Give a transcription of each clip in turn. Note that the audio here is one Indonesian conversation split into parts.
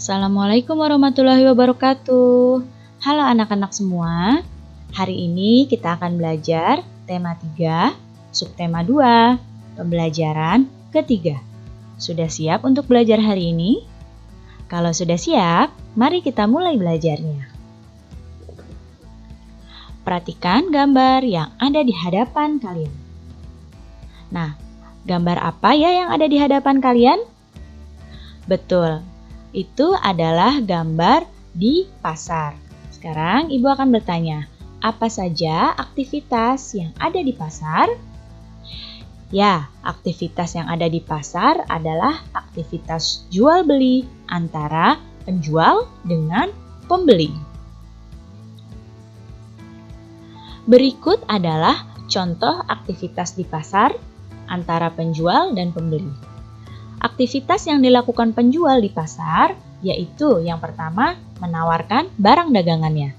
Assalamualaikum warahmatullahi wabarakatuh. Halo anak-anak semua. Hari ini kita akan belajar tema 3, subtema 2, pembelajaran ketiga. Sudah siap untuk belajar hari ini? Kalau sudah siap, mari kita mulai belajarnya. Perhatikan gambar yang ada di hadapan kalian. Nah, gambar apa ya yang ada di hadapan kalian? Betul. Itu adalah gambar di pasar. Sekarang Ibu akan bertanya, apa saja aktivitas yang ada di pasar? Ya, aktivitas yang ada di pasar adalah aktivitas jual beli antara penjual dengan pembeli. Berikut adalah contoh aktivitas di pasar antara penjual dan pembeli. Aktivitas yang dilakukan penjual di pasar yaitu yang pertama menawarkan barang dagangannya.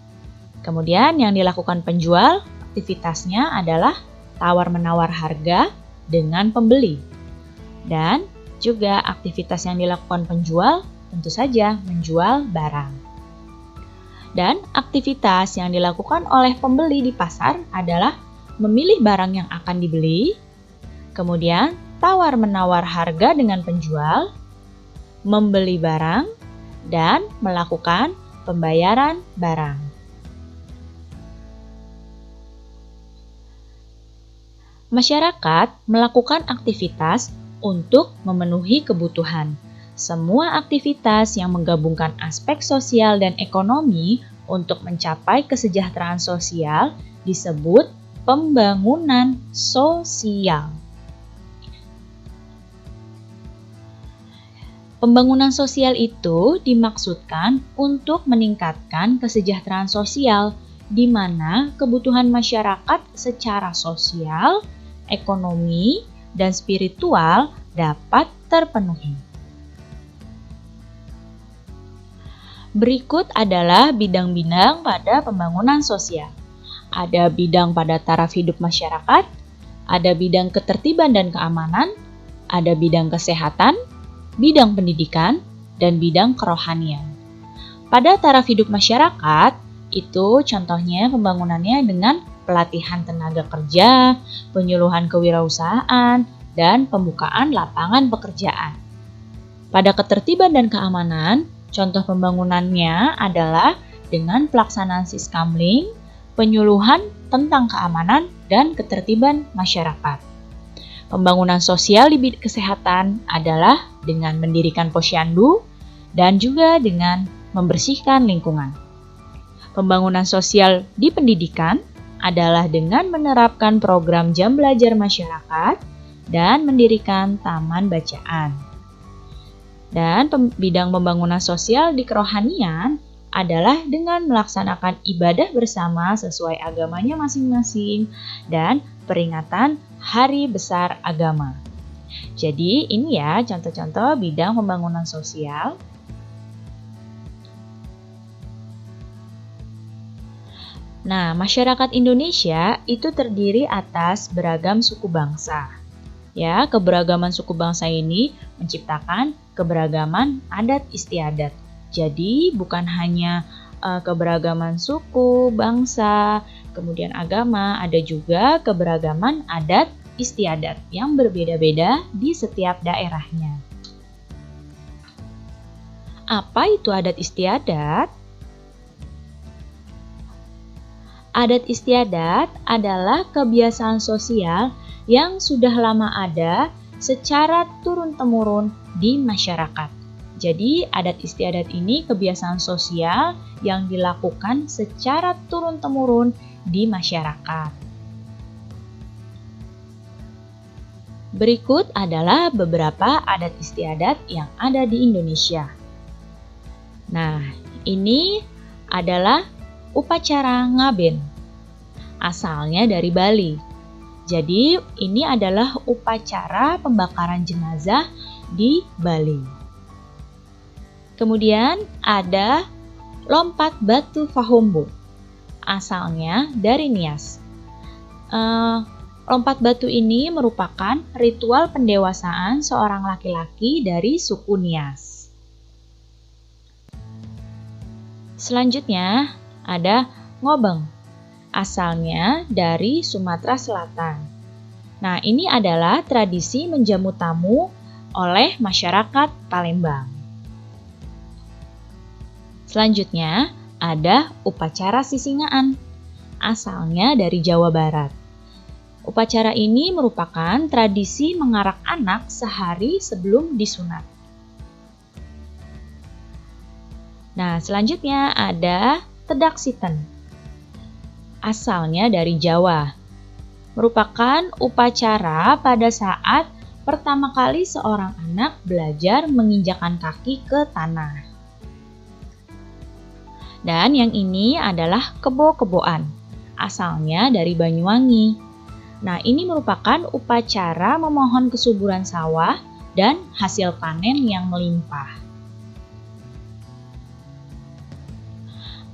Kemudian yang dilakukan penjual aktivitasnya adalah tawar-menawar harga dengan pembeli. Dan juga aktivitas yang dilakukan penjual tentu saja menjual barang. Dan aktivitas yang dilakukan oleh pembeli di pasar adalah memilih barang yang akan dibeli, kemudian tawar-menawar harga dengan penjual, membeli barang, dan melakukan pembayaran barang. Masyarakat melakukan aktivitas untuk memenuhi kebutuhan. Semua aktivitas yang menggabungkan aspek sosial dan ekonomi untuk mencapai kesejahteraan sosial disebut pembangunan sosial. Pembangunan sosial itu dimaksudkan untuk meningkatkan kesejahteraan sosial, di mana kebutuhan masyarakat secara sosial, ekonomi, dan spiritual dapat terpenuhi. Berikut adalah bidang-bidang pada pembangunan sosial. Ada bidang pada taraf hidup masyarakat, ada bidang ketertiban dan keamanan, ada bidang kesehatan, bidang pendidikan, dan bidang kerohanian. Pada taraf hidup masyarakat, itu contohnya pembangunannya dengan pelatihan tenaga kerja, penyuluhan kewirausahaan, dan pembukaan lapangan pekerjaan. Pada ketertiban dan keamanan, contoh pembangunannya adalah dengan pelaksanaan siskamling, penyuluhan tentang keamanan dan ketertiban masyarakat. Pembangunan sosial di bidang kesehatan adalah dengan mendirikan posyandu dan juga dengan membersihkan lingkungan. Pembangunan sosial di pendidikan adalah dengan menerapkan program jam belajar masyarakat dan mendirikan taman bacaan. Dan bidang pembangunan sosial di kerohanian adalah dengan melaksanakan ibadah bersama sesuai agamanya masing-masing dan peringatan Hari Besar Agama. Jadi ini ya contoh-contoh bidang pembangunan sosial. Nah, masyarakat Indonesia itu terdiri atas beragam suku bangsa. Ya, keberagaman suku bangsa ini menciptakan keberagaman adat istiadat. Jadi bukan hanya keberagaman suku, bangsa, kemudian agama, ada juga keberagaman adat istiadat yang berbeda-beda di setiap daerahnya. Apa itu adat istiadat? Adat istiadat adalah kebiasaan sosial yang sudah lama ada secara turun-temurun di masyarakat. Jadi, adat istiadat ini kebiasaan sosial yang dilakukan secara turun-temurun di masyarakat. Berikut adalah beberapa adat istiadat yang ada di Indonesia. Nah, ini adalah upacara ngaben, asalnya dari Bali. Jadi, ini adalah upacara pembakaran jenazah di Bali. Kemudian ada lompat batu Fahombo, asalnya dari Nias. Lompat batu ini merupakan ritual pendewasaan seorang laki-laki dari suku Nias. Selanjutnya ada ngobeng, asalnya dari Sumatera Selatan. Nah, ini adalah tradisi menjamu tamu oleh masyarakat Palembang. Selanjutnya ada upacara sisingaan, asalnya dari Jawa Barat. Upacara ini merupakan tradisi mengarak anak sehari sebelum disunat. Nah, selanjutnya ada tedak siten, asalnya dari Jawa. Merupakan upacara pada saat pertama kali seorang anak belajar menginjakkan kaki ke tanah. Dan yang ini adalah kebo-keboan, asalnya dari Banyuwangi. Nah, ini merupakan upacara memohon kesuburan sawah dan hasil panen yang melimpah.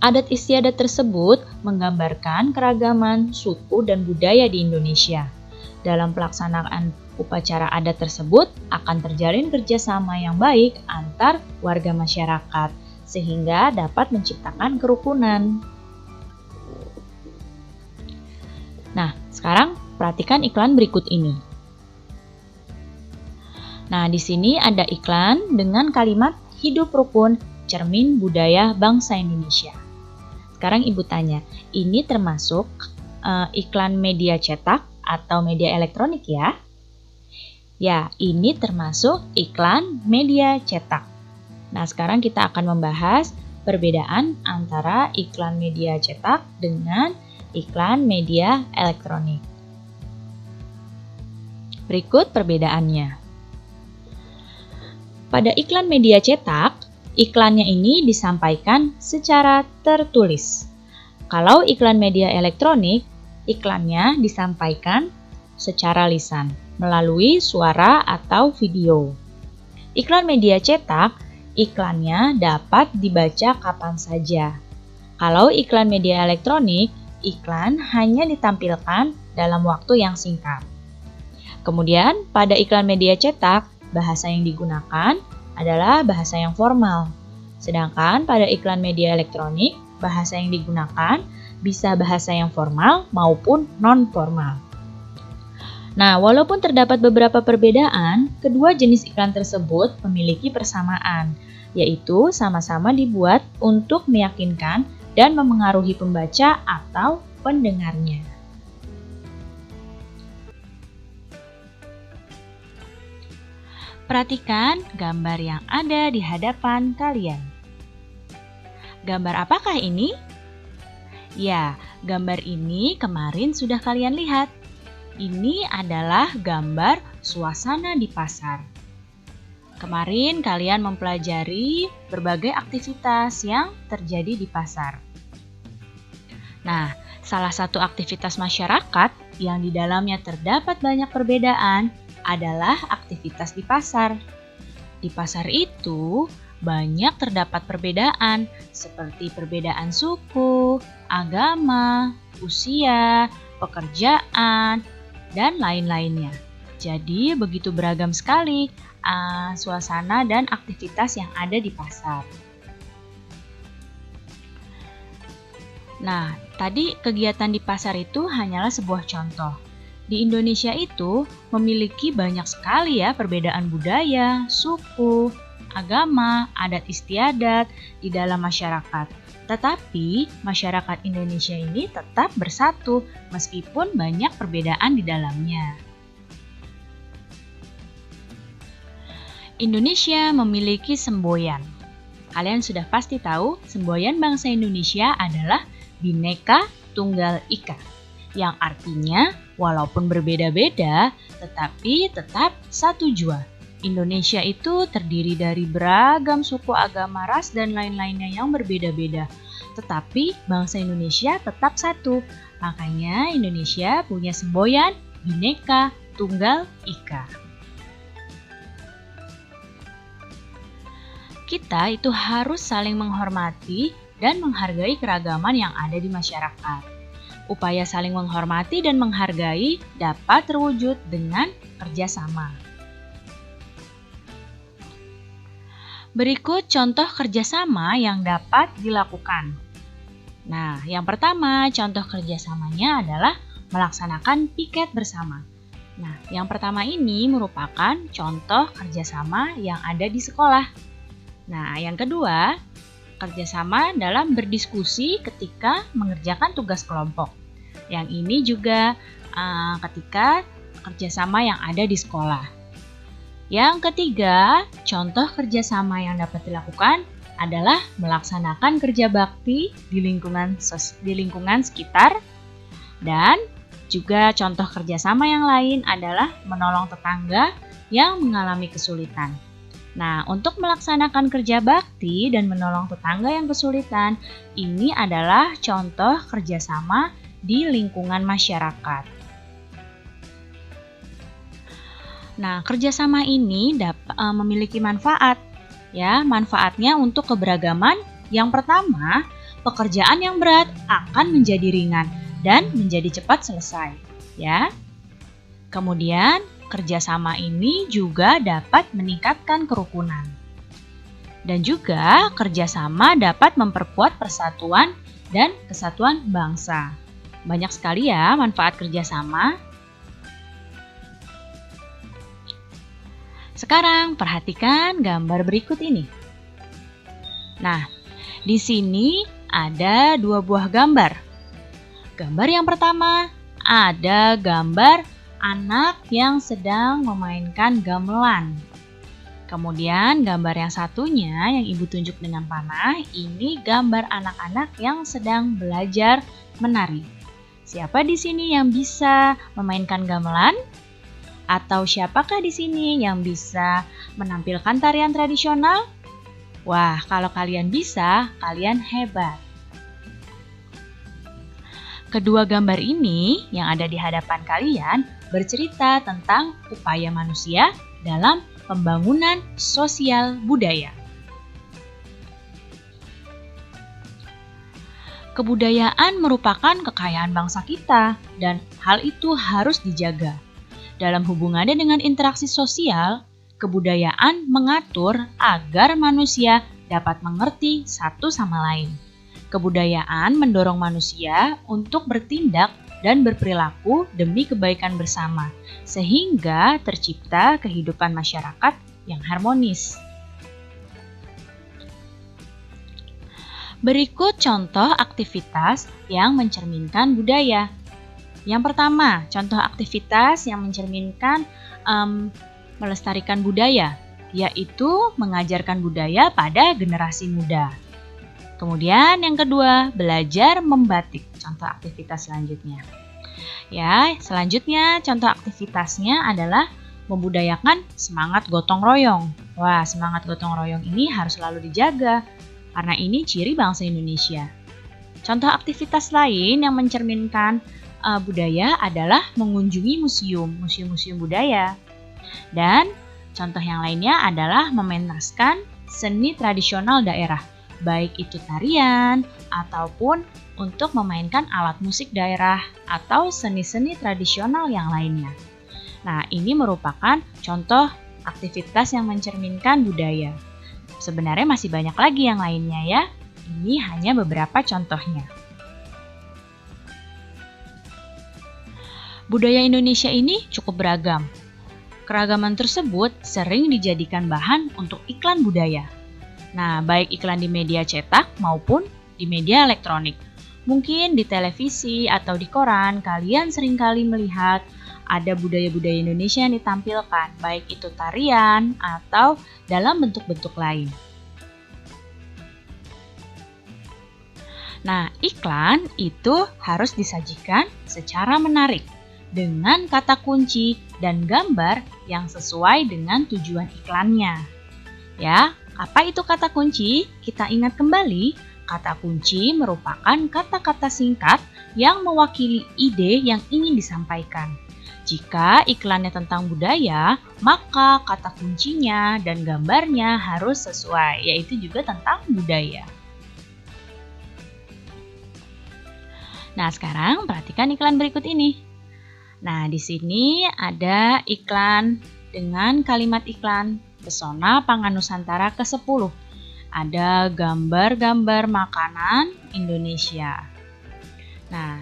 Adat istiadat tersebut menggambarkan keragaman suku dan budaya di Indonesia. Dalam pelaksanaan upacara adat tersebut akan terjalin kerjasama yang baik antar warga masyarakat, sehingga dapat menciptakan kerukunan. Nah, sekarang perhatikan iklan berikut ini. Nah, di sini ada iklan dengan kalimat hidup rukun, cermin budaya bangsa Indonesia. Sekarang Ibu tanya, ini termasuk iklan media cetak atau media elektronik ya? Ya, ini termasuk iklan media cetak. Nah, sekarang kita akan membahas perbedaan antara iklan media cetak dengan iklan media elektronik. Berikut perbedaannya. Pada iklan media cetak, iklannya ini disampaikan secara tertulis. Kalau iklan media elektronik, iklannya disampaikan secara lisan, melalui suara atau video. Iklan media cetak, iklannya dapat dibaca kapan saja. Kalau iklan media elektronik, iklan hanya ditampilkan dalam waktu yang singkat. Kemudian, pada iklan media cetak, bahasa yang digunakan adalah bahasa yang formal. Sedangkan pada iklan media elektronik, bahasa yang digunakan bisa bahasa yang formal maupun non-formal. Nah, walaupun terdapat beberapa perbedaan, kedua jenis iklan tersebut memiliki persamaan, yaitu sama-sama dibuat untuk meyakinkan dan memengaruhi pembaca atau pendengarnya. Perhatikan gambar yang ada di hadapan kalian. Gambar apakah ini? Ya, gambar ini kemarin sudah kalian lihat. Ini adalah gambar suasana di pasar. Kemarin kalian mempelajari berbagai aktivitas yang terjadi di pasar. Nah, salah satu aktivitas masyarakat yang di dalamnya terdapat banyak perbedaan adalah aktivitas di pasar. Di pasar itu banyak terdapat perbedaan seperti perbedaan suku, agama, usia, pekerjaan, dan lain-lainnya. Jadi begitu beragam sekali suasana dan aktivitas yang ada di pasar. Nah, tadi kegiatan di pasar itu hanyalah sebuah contoh. Di Indonesia itu memiliki banyak sekali ya perbedaan budaya, suku, agama, adat istiadat di dalam masyarakat. Tetapi masyarakat Indonesia ini tetap bersatu meskipun banyak perbedaan di dalamnya. Indonesia memiliki semboyan. Kalian sudah pasti tahu semboyan bangsa Indonesia adalah Bhinneka Tunggal Ika, yang artinya walaupun berbeda-beda, tetapi tetap satu jua. Indonesia itu terdiri dari beragam suku, agama, ras, dan lain-lainnya yang berbeda-beda. Tetapi bangsa Indonesia tetap satu. Makanya Indonesia punya semboyan Bhinneka Tunggal Ika. Kita itu harus saling menghormati dan menghargai keragaman yang ada di masyarakat. Upaya saling menghormati dan menghargai dapat terwujud dengan kerjasama. Berikut contoh kerjasama yang dapat dilakukan. Nah, yang pertama contoh kerjasamanya adalah melaksanakan piket bersama. Nah, yang pertama ini merupakan contoh kerjasama yang ada di sekolah. Nah, yang kedua, kerjasama dalam berdiskusi ketika mengerjakan tugas kelompok. Yang ini juga ketika kerjasama yang ada di sekolah. Yang ketiga, contoh kerjasama yang dapat dilakukan adalah melaksanakan kerja bakti di lingkungan sekitar. Dan juga contoh kerjasama yang lain adalah menolong tetangga yang mengalami kesulitan. Nah, untuk melaksanakan kerja bakti dan menolong tetangga yang kesulitan, ini adalah contoh kerjasama di lingkungan masyarakat. Nah, kerjasama ini memiliki manfaat. Ya, manfaatnya untuk keberagaman. Yang pertama, pekerjaan yang berat akan menjadi ringan dan menjadi cepat selesai. Ya. Kemudian, kerjasama ini juga dapat meningkatkan kerukunan. Dan juga kerjasama dapat memperkuat persatuan dan kesatuan bangsa. Banyak sekali ya manfaat kerjasama. Sekarang perhatikan gambar berikut ini. Nah, di sini ada dua buah gambar. Gambar yang pertama ada gambar anak yang sedang memainkan gamelan. Kemudian gambar yang satunya yang Ibu tunjuk dengan panah, ini gambar anak-anak yang sedang belajar menari. Siapa di sini yang bisa memainkan gamelan? Atau siapakah di sini yang bisa menampilkan tarian tradisional? Wah, kalau kalian bisa, kalian hebat. Kedua gambar ini yang ada di hadapan kalian bercerita tentang upaya manusia dalam pembangunan sosial budaya. Kebudayaan merupakan kekayaan bangsa kita dan hal itu harus dijaga. Dalam hubungannya dengan interaksi sosial, kebudayaan mengatur agar manusia dapat mengerti satu sama lain. Kebudayaan mendorong manusia untuk bertindak dan berperilaku demi kebaikan bersama, sehingga tercipta kehidupan masyarakat yang harmonis. Berikut contoh aktivitas yang mencerminkan budaya. Yang pertama, contoh aktivitas yang mencerminkan melestarikan budaya, yaitu mengajarkan budaya pada generasi muda. Kemudian yang kedua, belajar membatik, contoh aktivitas selanjutnya. Ya, selanjutnya contoh aktivitasnya adalah membudayakan semangat gotong royong. Wah, semangat gotong royong ini harus selalu dijaga, karena ini ciri bangsa Indonesia. Contoh aktivitas lain yang mencerminkan budaya adalah mengunjungi museum budaya. Dan contoh yang lainnya adalah mementaskan seni tradisional daerah, baik itu tarian ataupun untuk memainkan alat musik daerah atau seni-seni tradisional yang lainnya. Nah, ini merupakan contoh aktivitas yang mencerminkan budaya. Sebenarnya masih banyak lagi yang lainnya ya. Ini hanya beberapa contohnya. Budaya Indonesia ini cukup beragam. Keragaman tersebut sering dijadikan bahan untuk iklan budaya. Nah, baik iklan di media cetak maupun di media elektronik. Mungkin di televisi atau di koran, kalian seringkali melihat ada budaya-budaya Indonesia yang ditampilkan, baik itu tarian atau dalam bentuk-bentuk lain. Nah, iklan itu harus disajikan secara menarik, dengan kata kunci dan gambar yang sesuai dengan tujuan iklannya. Ya, apa itu kata kunci? Kita ingat kembali, kata kunci merupakan kata-kata singkat yang mewakili ide yang ingin disampaikan. Jika iklannya tentang budaya, maka kata kuncinya dan gambarnya harus sesuai, yaitu juga tentang budaya. Nah, sekarang perhatikan iklan berikut ini. Nah, di sini ada iklan dengan kalimat iklan Pesona Pangan Nusantara ke-10. Ada gambar-gambar makanan Indonesia. Nah,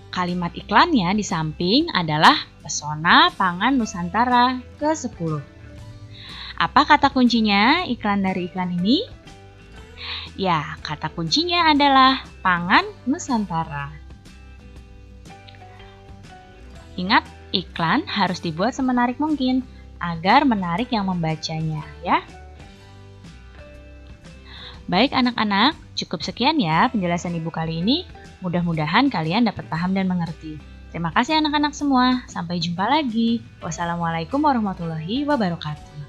kalimat iklannya di samping adalah Pesona Pangan Nusantara ke-10. Apa kata kuncinya iklan dari iklan ini? Ya, kata kuncinya adalah Pangan Nusantara. Ingat, iklan harus dibuat semenarik mungkin agar menarik yang membacanya, ya. Baik anak-anak, cukup sekian ya penjelasan Ibu kali ini. Mudah-mudahan kalian dapat paham dan mengerti. Terima kasih anak-anak semua. Sampai jumpa lagi. Wassalamualaikum warahmatullahi wabarakatuh.